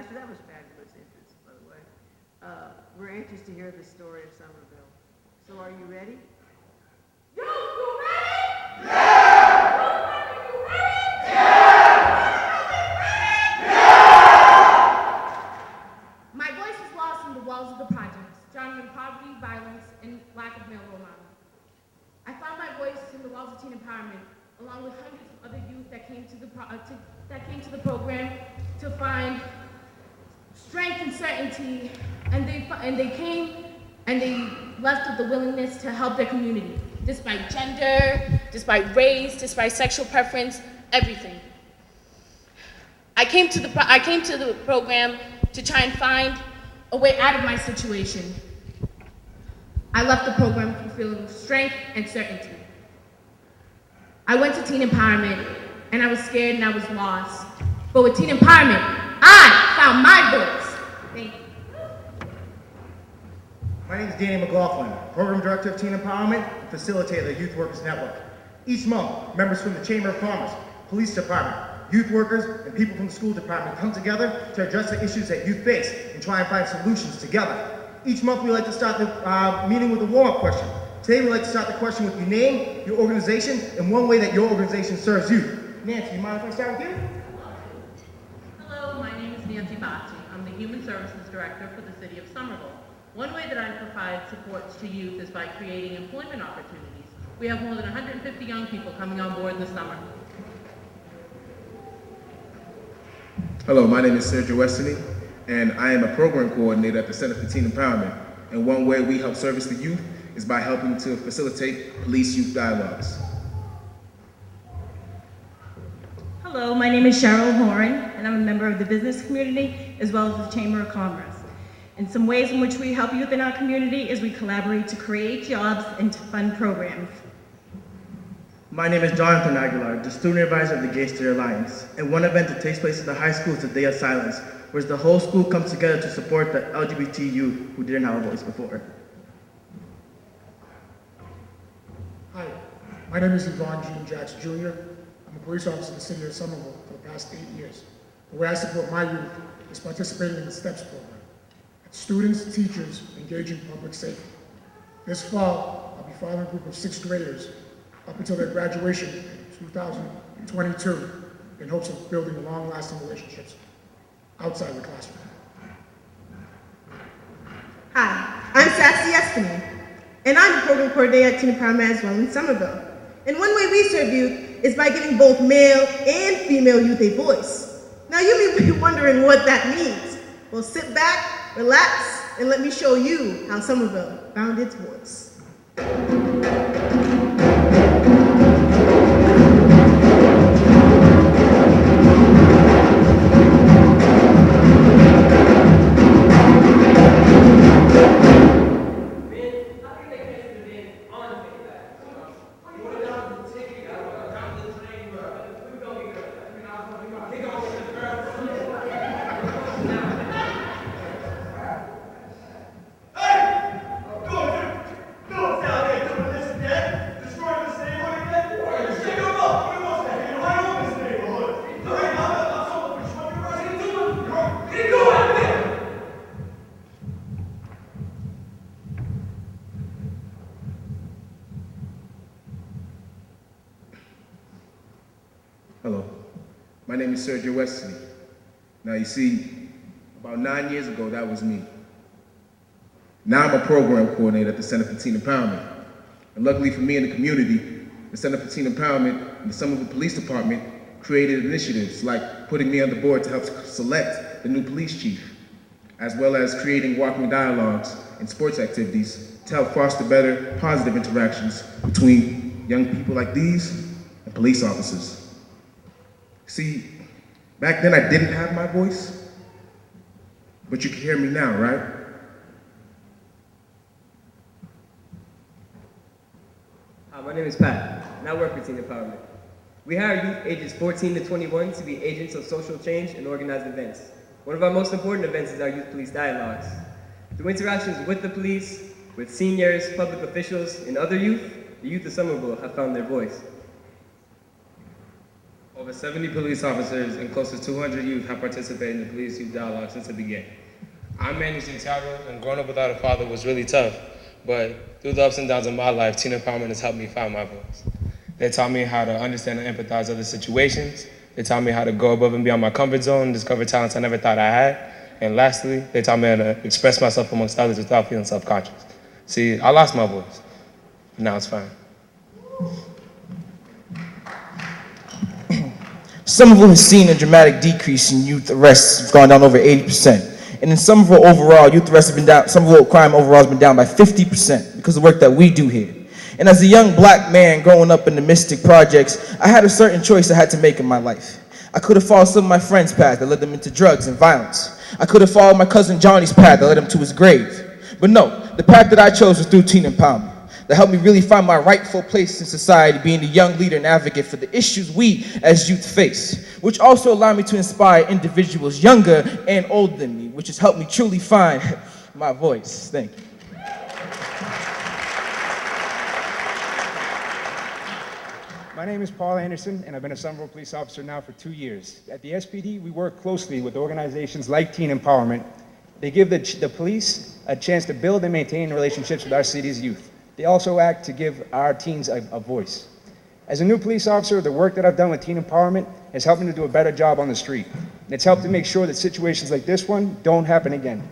Master, that was fabulous interest, by the way. We're anxious to hear the story of Somerville. So are you ready? Yo, you ready? My voice was lost in the walls of the projects, drowning in poverty, violence, and lack of male role models. I found my voice in the walls of teen empowerment, along with hundreds of other youth that came to the program to find strength and certainty, and they came and they left with the willingness to help their community, despite gender, despite race, despite sexual preference, everything. I came to the program to try and find a way out of my situation. I left the program feeling strength and certainty. I went to teen empowerment, and I was scared and I was lost. But with teen empowerment, I found my voice. Thank you. My name is Danny McLaughlin, Program Director of Teen Empowerment and Facilitator of the Youth Workers Network. Each month, members from the Chamber of Commerce, Police Department, youth workers, and people from the school department come together to address the issues that youth face and try and find solutions together. Each month, we like to start the meeting with a warm-up question. Today, we like to start the question with your name, your organization, and one way that your organization serves youth. Nancy, you mind if I start with you? Hello, my name is Nancy Bocci. I'm the Human Services Director for the City of Somerville. One way that I provide support to youth is by creating employment opportunities. We have more than 150 young people coming on board this summer. Hello, my name is Sergio Westany, and I am a program coordinator at the Center for Teen Empowerment. And one way we help service the youth is by helping to facilitate police-youth dialogues. Hello, my name is Cheryl Horan, and I'm a member of the business community as well as the Chamber of Commerce. And some ways in which we help youth in our community is we collaborate to create jobs and to fund programs. My name is Jonathan Aguilar, the student advisor of the Gay Straight Alliance. And one event that takes place at the high school is the Day of Silence, where the whole school comes together to support the LGBT youth who didn't have a voice before. Hi, my name is Yvonne Jean Jacks Jr. I'm a police officer in the city of Somerville for the past 8 years. The way I support my youth is participating in the STEPS program. It's students, teachers, engaging public safety. This fall, I'll be following a group of 6th graders up until their graduation in 2022 in hopes of building long-lasting relationships outside the classroom. Hi, I'm Sassy Espinay, and I'm the program coordinator at Teen Empowerment as well in Somerville. And one way we serve youth is by giving both male and female youth a voice. Now you may be wondering what that means. Well, sit back, relax, and let me show you how Somerville found its voice. Hello, my name is Sergio Wesley. Now you see, about 9 years ago, that was me. Now I'm a program coordinator at the Center for Teen Empowerment. And luckily for me and the community, the Center for Teen Empowerment and the Somerville Police Department created initiatives like putting me on the board to help select the new police chief, as well as creating walking dialogues and sports activities to help foster better, positive interactions between young people like these and police officers. See, back then I didn't have my voice, but you can hear me now, right? Hi, my name is Pat, and I work for Teen Empowerment. We hire youth ages 14 to 21 to be agents of social change and organized events. One of our most important events is our Youth Police Dialogues. Through interactions with the police, with seniors, public officials, and other youth, the youth of Somerville have found their voice. Over 70 police officers and close to 200 youth have participated in the police youth dialogue since it began. I'm Manny Santiago, and growing up without a father was really tough, but through the ups and downs of my life, teen empowerment has helped me find my voice. They taught me how to understand and empathize other situations. They taught me how to go above and beyond my comfort zone and discover talents I never thought I had. And lastly, they taught me how to express myself amongst others without feeling self-conscious. See, I lost my voice. Now it's fine. Somerville has seen a dramatic decrease in youth arrests. It's gone down over 80%. And in Somerville overall, youth arrests have been down, Somerville crime overall has been down by 50% because of the work that we do here. And as a young black man growing up in the Mystic Projects, I had a certain choice I had to make in my life. I could have followed some of my friends' path that led them into drugs and violence. I could have followed my cousin Johnny's path that led him to his grave. But no, the path that I chose was through teen empowerment. That helped me really find my rightful place in society, being the young leader and advocate for the issues we as youth face, which also allowed me to inspire individuals younger and older than me, which has helped me truly find my voice. Thank you. My name is Paul Anderson, and I've been a Somerville police officer now for 2 years. At the SPD, we work closely with organizations like Teen Empowerment. They give the police a chance to build and maintain relationships with our city's youth. They also act to give our teens a voice. As a new police officer, the work that I've done with Teen Empowerment has helped me to do a better job on the street. And it's helped to make sure that situations like this one don't happen again.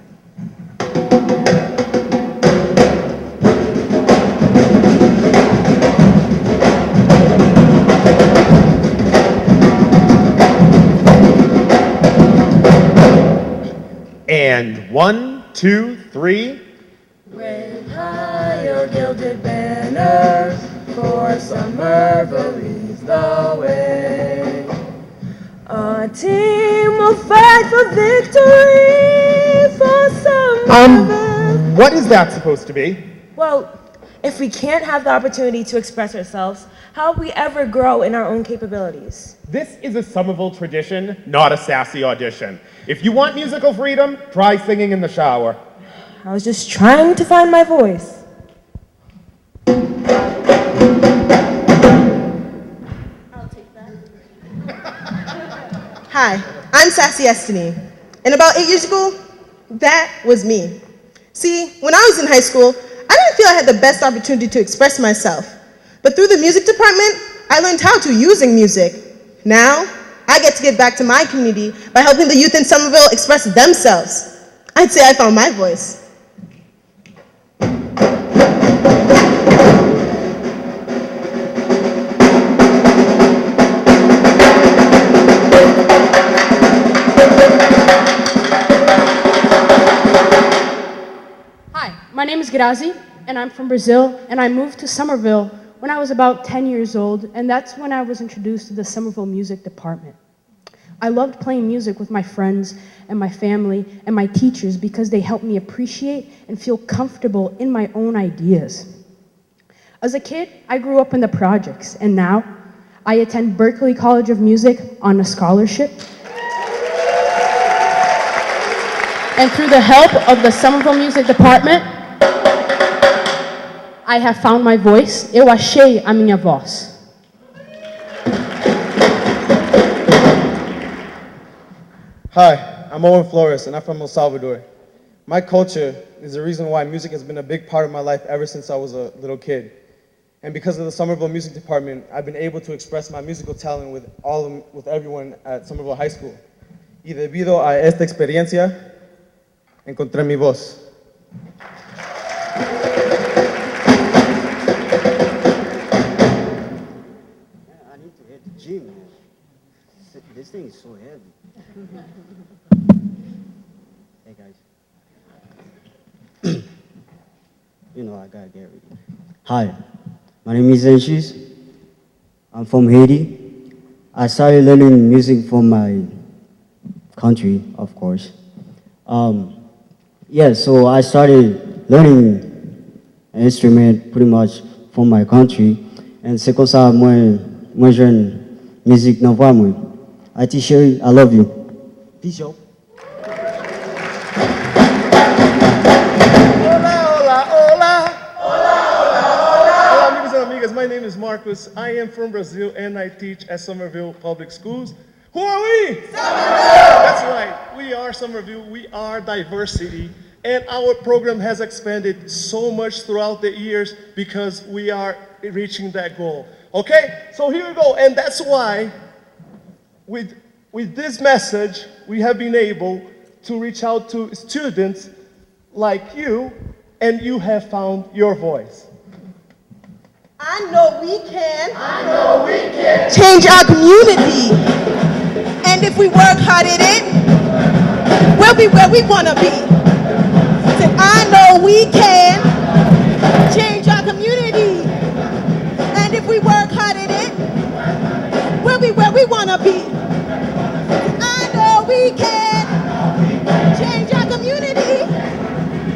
And 1, 2, 3. Raise high your gilded banners, for Somerville leads the way. Our team will fight for victory for Somerville. What is that supposed to be? Well, if we can't have the opportunity to express ourselves, how will we ever grow in our own capabilities? This is a Somerville tradition, not a sassy audition. If you want musical freedom, try singing in the shower. I was just trying to find my voice. I'll take that. Hi, I'm Sassy Estany. And about 8 years ago, that was me. See, when I was in high school, I didn't feel I had the best opportunity to express myself. But through the music department, I learned how to using music. Now, I get to give back to my community by helping the youth in Somerville express themselves. I'd say I found my voice. Hi, my name is Grazi, and I'm from Brazil, and I moved to Somerville when I was about 10 years old, and that's when I was introduced to the Somerville Music Department. I loved playing music with my friends and my family and my teachers because they helped me appreciate and feel comfortable in my own ideas. As a kid, I grew up in the projects, and now I attend Berklee College of Music on a scholarship. And through the help of the Somerville Music Department, I have found my voice. Eu achei a minha voz. Hi, I'm Owen Flores, and I'm from El Salvador. My culture is the reason why music has been a big part of my life ever since I was a little kid. And because of the Somerville Music Department, I've been able to express my musical talent with everyone at Somerville High School. Y debido a esta experiencia, encontré mi voz. I need to hit the gym. This thing is so heavy. Hey guys. You know I gotta get ready. Hi, my name is Anshis. I'm from Haiti. I started learning music from my country, of course. So I started learning an instrument pretty much from my country. And c'est comme ça, moi jeune musique non pas moi. I T-shirt, I love you. Peace out. Hola, hola, hola. Hola, hola, hola. Hola, amigos and amigas. My name is Mark. Marcus. I am from Brazil and I teach at Somerville Public Schools. Who are we? Somerville! That's right. We are Somerville. We are diversity. And our program has expanded so much throughout the years because we are reaching that goal. Okay? So here we go. And that's why with this message, we have been able to reach out to students like you, and you have found your voice. I know we can. I know we can. Change our community. And if we work hard at it, we'll be where we want to be. Say, I know we can. Change our community. And if we work hard at it, we'll be where we want to be. I know we can. Change our community.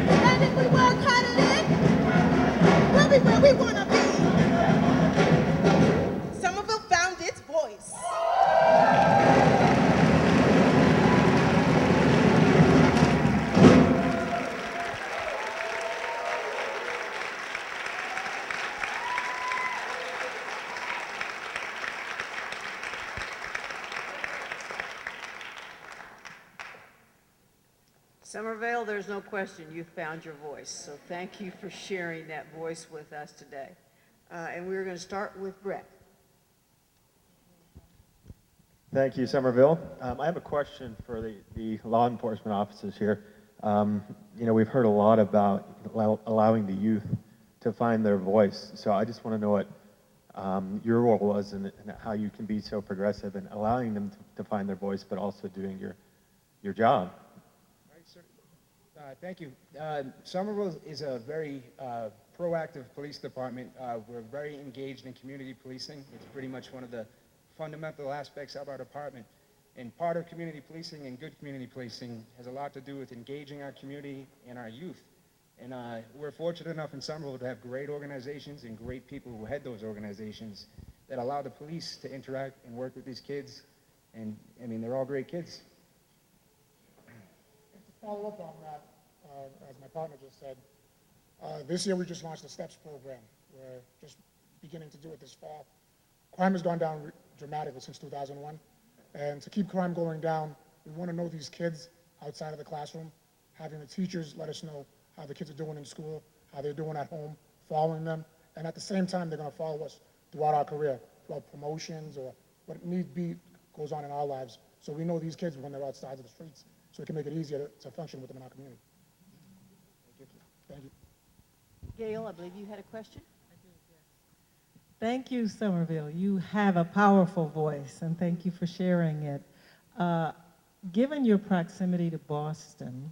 And if we work hard at it, we'll be where we want to be. Somerville found its voice. Somerville, there's no question you found your voice. So thank you for sharing that voice with us today. And we're going to start with Brett. Thank you, Somerville. I have a question for the law enforcement officers here. We've heard a lot about allowing the youth to find their voice. So I just want to know what your role was and how you can be so progressive in allowing them to find their voice, but also doing your job. Thank you. Somerville is a very proactive police department. We're very engaged in community policing. It's pretty much one of the fundamental aspects of our department. And part of community policing and good community policing has a lot to do with engaging our community and our youth. And we're fortunate enough in Somerville to have great organizations and great people who head those organizations that allow the police to interact and work with these kids. And I mean, they're all great kids. To follow up on that, as my partner just said, this year we just launched the STEPS program. We're just beginning to do it this fall. Crime has gone down dramatically since 2001. And to keep crime going down, we want to know these kids outside of the classroom, having the teachers let us know how the kids are doing in school, how they're doing at home, following them. And at the same time, they're going to follow us throughout our career, throughout promotions or what need be goes on in our lives. So we know these kids when they're outside of the streets, so we can make it easier to function with them in our community. Thank you. Gail, I believe you had a question? Thank you, Somerville. You have a powerful voice, and thank you for sharing it. Given your proximity to Boston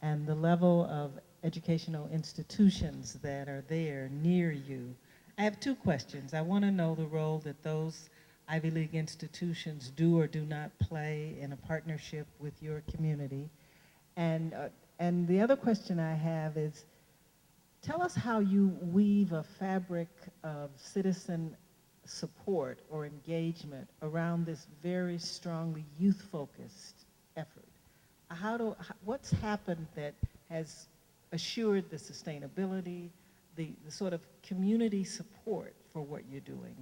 and the level of educational institutions that are there near you, I have two questions. I want to know the role that those Ivy League institutions do or do not play in a partnership with your community. And the other question I have is, tell us how you weave a fabric of citizen support or engagement around this very strongly youth-focused effort. What's happened that has assured the sustainability, the sort of community support for what you're doing,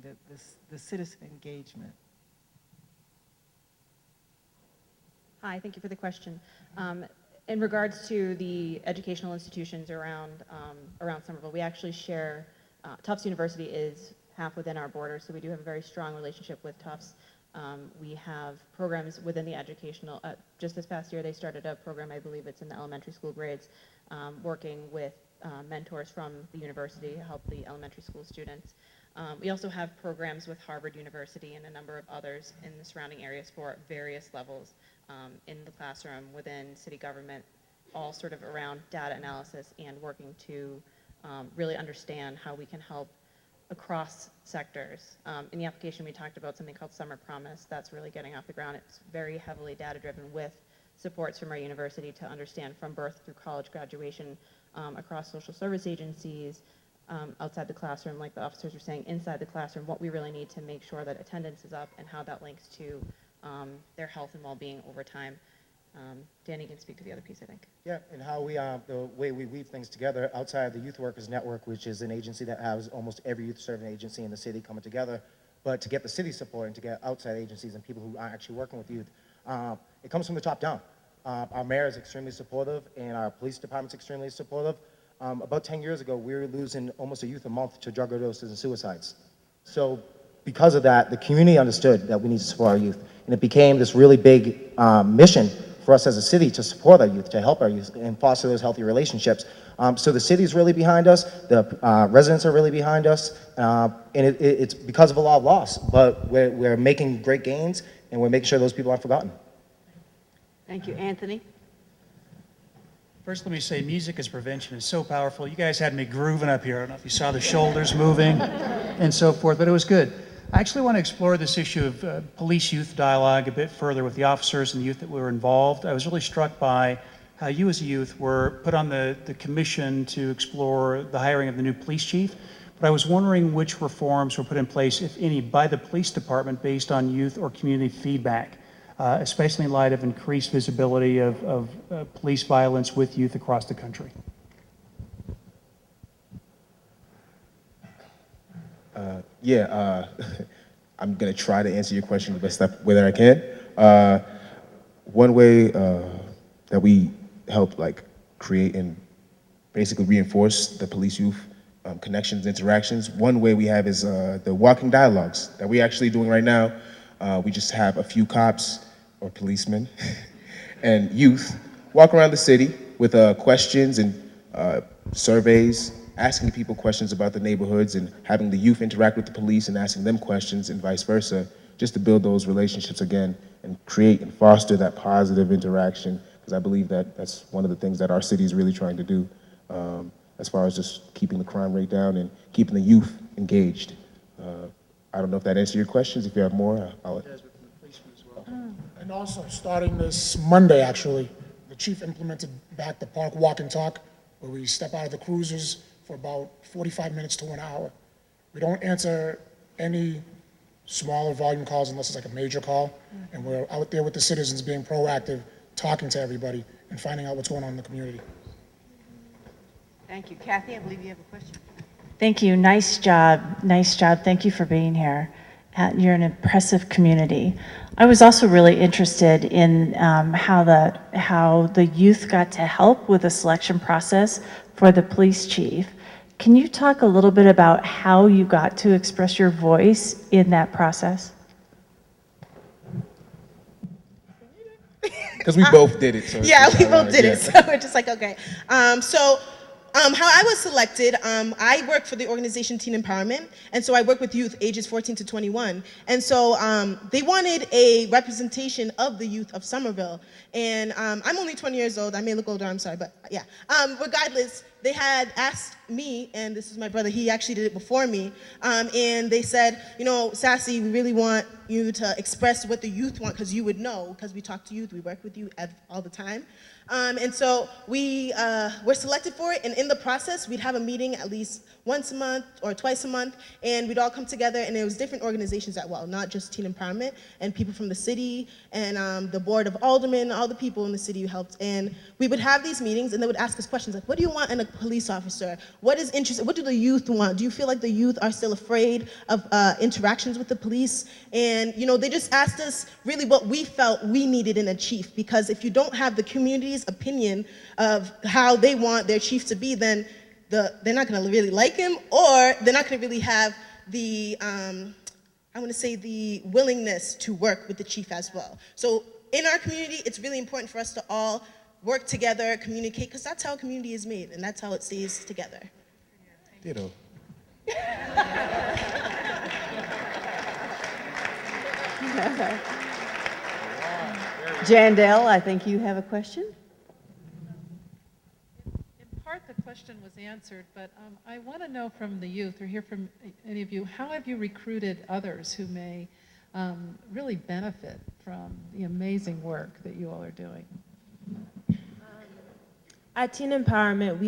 the citizen engagement? Hi, thank you for the question. In regards to the educational institutions around Somerville, we actually share, Tufts University is half within our borders, so we do have a very strong relationship with Tufts. We have programs within the educational, just this past year they started a program, I believe it's in the elementary school grades, working with mentors from the university to help the elementary school students. We also have programs with Harvard University and a number of others in the surrounding areas for various levels in the classroom, within city government, all sort of around data analysis and working to really understand how we can help across sectors. In the application we talked about something called Summer Promise. That's really getting off the ground. It's very heavily data driven with supports from our university to understand from birth through college graduation across social service agencies, outside the classroom, like the officers were saying, inside the classroom, what we really need to make sure that attendance is up and how that links to their health and well-being over time. Danny can speak to the other piece, I think. Yeah, and how we, the way we weave things together outside of the Youth Workers Network, which is an agency that has almost every youth serving agency in the city coming together, but to get the city support and to get outside agencies and people who are actually working with youth, it comes from the top down. Our mayor is extremely supportive, and our police department's extremely supportive. About 10 years ago, we were losing almost a youth a month to drug overdoses and suicides. So because of that, the community understood that we need to support our youth, and it became this really big mission for us as a city to support our youth, to help our youth, and foster those healthy relationships. So the city's really behind us, the residents are really behind us, and it's because of a lot of loss, but we're making great gains, and we're making sure those people aren't forgotten. Thank you. Anthony? First, let me say music as prevention is so powerful. You guys had me grooving up here. I don't know if you saw the shoulders moving and so forth, but it was good. I actually want to explore this issue of police-youth dialogue a bit further with the officers and the youth that were involved. I was really struck by how you as a youth were put on the commission to explore the hiring of the new police chief, but I was wondering which reforms were put in place, if any, by the police department based on youth or community feedback, especially in light of increased visibility of police violence with youth across the country. I'm going to try to answer your question the best way that I can. One way that we help create and basically reinforce the police-youth connections, interactions, one way we have is the walking dialogues that we're actually doing right now. We just have a few cops or policemen and youth walk around the city with questions and surveys, asking people questions about the neighborhoods and having the youth interact with the police and asking them questions and vice versa, just to build those relationships again and create and foster that positive interaction, because I believe that that's one of the things that our city is really trying to do as far as just keeping the crime rate down and keeping the youth engaged. I don't know if that answers your questions. If you have more, I'll... And also, starting this Monday, actually, the chief implemented back the park walk and talk, where we step out of the cruisers for about 45 minutes to 1 hour. We don't answer any smaller volume calls unless it's like a major call, and we're out there with the citizens being proactive, talking to everybody, and finding out what's going on in the community. Thank you. Kathy, I believe you have a question. Thank you. Nice job. Nice job. Thank you for being here. You're an impressive community. I was also really interested in how the youth got to help with the selection process for the police chief. Can you talk a little bit about how you got to express your voice in that process? Because we both did it. So yeah, we both did it. So we're just like, okay. How I was selected, I work for the organization Teen Empowerment, and so I work with youth ages 14 to 21. And so they wanted a representation of the youth of Somerville. And I'm only 20 years old. I may look older, I'm sorry, but yeah. Regardless, they had asked me, and this is my brother, he actually did it before me, and they said, you know, Sassy, we really want you to express what the youth want, because you would know, because we talk to youth, we work with you all the time. And so we were selected for it, and in the process, we'd have a meeting at least once a month or twice a month, and we'd all come together, and it was different organizations as well, not just Teen Empowerment, and people from the city, and the board of aldermen, all the people in the city who helped, and we would have these meetings, and they would ask us questions like, what do you want in a police officer? What is interesting? What do the youth want? Do you feel like the youth are still afraid of interactions with the police? And, you know, they just asked us really what we felt we needed in a chief, because if you don't have the community's opinion of how they want their chief to be, then they're not going to really like him, or they're not going to really have the, I want to say, the willingness to work with the chief as well. So in our community, it's really important for us to all work together, communicate, because that's how a community is made, and that's how it stays together. Ditto. Jandel, I think you have a question? In part, the question was answered, but I want to know from the youth, or hear from any of you, how have you recruited others who may really benefit from the amazing work that you all are doing? At Teen Empowerment,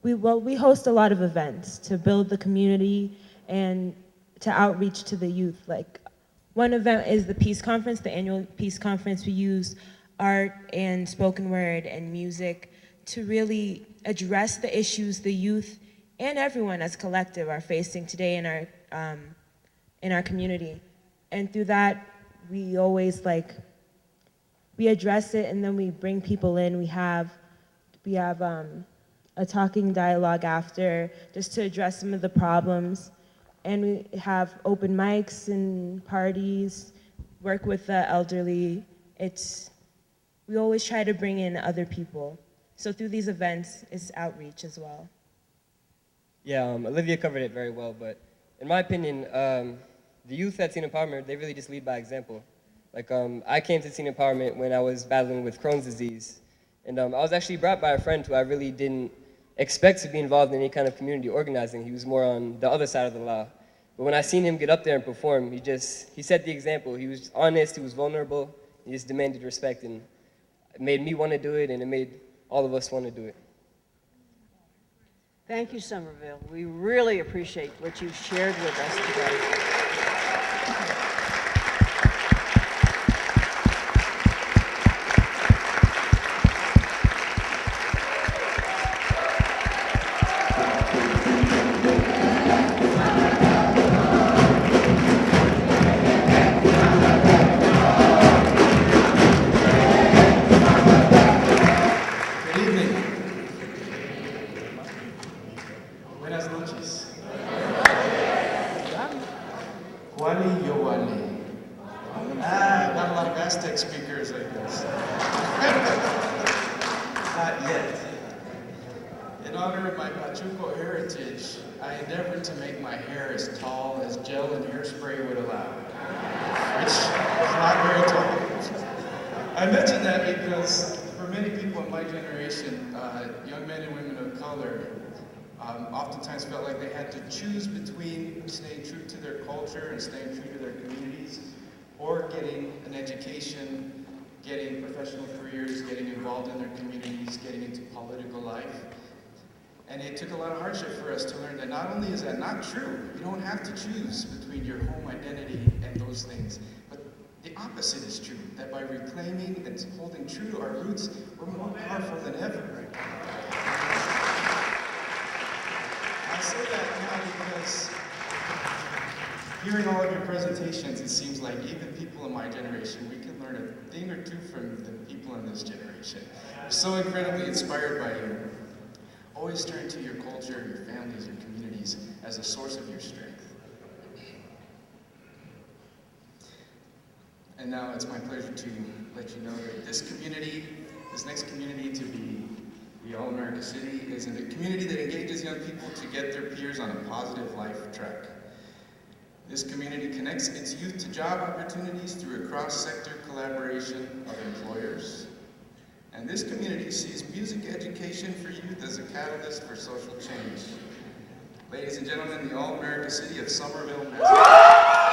we host a lot of events to build the community and to outreach to the youth. Like, one event is the Peace Conference, the annual Peace Conference. We use art and spoken word and music to really address the issues the youth and everyone as collective are facing today in our community. And through that, we always we address it, and then we bring people in. We have a talking dialogue after, just to address some of the problems. And we have open mics and parties, work with the elderly. We always try to bring in other people. So through these events is outreach as well. Yeah, Olivia covered it very well, but in my opinion, the youth at Teen Empowerment, they really just lead by example. I came to Teen Empowerment when I was battling with Crohn's disease, and I was actually brought by a friend who I really didn't expect to be involved in any kind of community organizing. He was more on the other side of the law. But when I seen him get up there and perform, he set the example. He was honest, he was vulnerable, he just demanded respect, and it made me want to do it, and it made all of us want to do it. Thank you, Somerville. We really appreciate what you've shared with us today. Not a lot of Aztec speakers, I guess. Not yet. In honor of my Pachuco heritage, I endeavored to make my hair as tall as gel and hairspray would allow, which is not very tall. I mention that because for many people in my generation, young men and women of color, oftentimes felt like they had to choose between staying true to their culture and staying true to their communities, or getting an education, getting professional careers, getting involved in their communities, getting into political life. And it took a lot of hardship for us to learn that not only is that not true, you don't have to choose between your home identity and those things, but the opposite is true, that by reclaiming and holding true to our roots, we're more powerful than ever. I say that now because hearing all of your presentations, it seems like even people in my generation, we can learn a thing or two from the people in this generation. We're so incredibly inspired by you. Always turn to your culture, your families, your communities as a source of your strength. And now it's my pleasure to let you know that this community, this next community to be the All-America City, is a community that engages young people to get their peers on a positive life track. This community connects its youth to job opportunities through a cross-sector collaboration of employers. And this community sees music education for youth as a catalyst for social change. Ladies and gentlemen, the All-America City of Somerville, Massachusetts.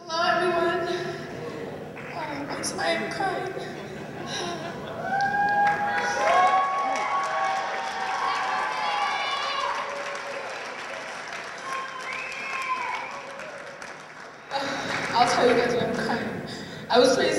Hello, everyone. I'm sorry I'm crying. I'll tell you guys why I'm crying. I was raised